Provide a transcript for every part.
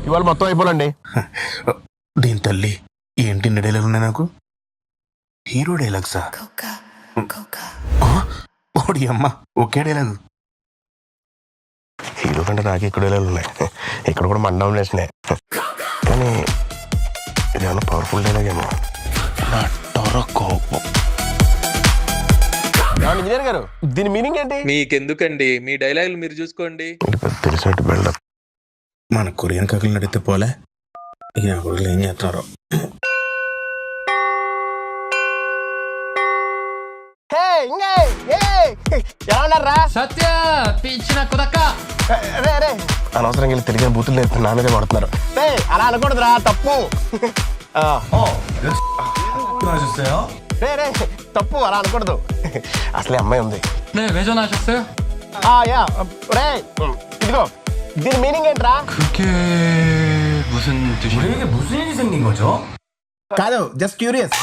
ఇవాళ మొత్తం అయిపోలండి. దీని తల్లి ఏంటి డైలాగ్ ఉన్నాయి నాకు? హీరో డైలాగ్సా? ఓడి అమ్మ, ఒకే డైలాగ్. హీరో కంటే నాకు ఇక్కడ డైలాగులు ఉన్నాయి. ఇక్కడ కూడా మన డామినేషనే, కానీ ఇదేమన్నా పవర్ఫుల్ డైలాగ్ ఏమో. కోపం. ఇంజనీర్ గారు, దీని మీనింగ్ ఏంటి? మీకెందుకండి, మీ డైలాగులు మీరు చూసుకోండి. తెలిసినట్టు బిల్డప్. మన కొరియన్ కక్కలు నడితే పోలే, ఇక కొడుకులు ఏం చేస్తున్నారు? ఎలా ఉన్నారా? సత్య పిచ్చిన కుదక్క. అనవసరంగా వెళ్ళి తెలియని బూతులు లేదు, నా మీదే పడుతున్నారు. అలా అనకూడదురా, తప్పు. తప్పు, అలా అనకూడదు. అసలే అమ్మాయి ఉంది. 네, 왜 전화하셨어요? ఇదిగో దీని మీనింగ్ ఏంట్రా? 그게 무슨 뜻이에요? 우리에게 무슨 일이 생긴 거죠? కాదు, జస్ట్ క్యూరియస్.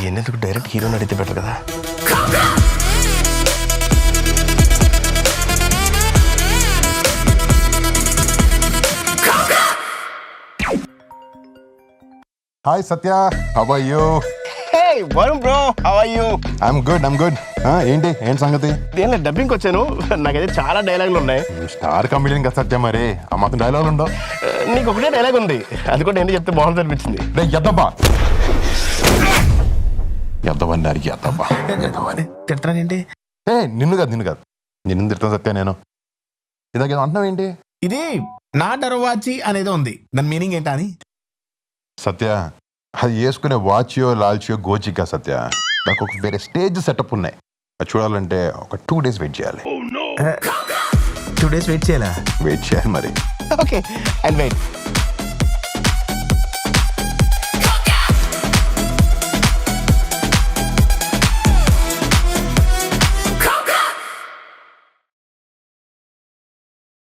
ఎందుకు డైరెక్ట్ హీరోని అడిగితే బెటర్ కదా. Hi Satya, how are you? Hey, Varun bro, how are you? I'm good. ఏంటి సంగతి? దేనిలో డబ్బింగ్కి వచ్చాను. నాకైతే చాలా డైలాగులు ఉన్నాయి. స్టార్ కమిడియన్ కదా సత్య, మరి ఆ మాత్రం డైలాగులు ఉండవు. నీకు ఒకటే డైలాగ్ ఉంది, అది కూడా ఏంటి చెప్తే బాగుంది అనిపించింది. ఎద్దవని అడిగి తిడతానేంటి? నిన్ను కాదు నిన్ను తిడతాను సత్య. నేను ఇదాకేదో అంటున్నావు ఏంటి? ఇది నా డరవాచి అనేది ఉంది, దాని మీనింగ్ ఏంటా అని. సత్య, అది వేసుకునే వాచియో లాల్చియో గోచికా సత్య. నాకు ఒక వేరే స్టేజ్ సెటప్ ఉన్నాయి, అది చూడాలంటే ఒక 2 days వెయిట్ చేయాలి. 2 days వెయిట్ చేయాలా? వెయిట్ చేయాలి మరి. Okay, I'll wait.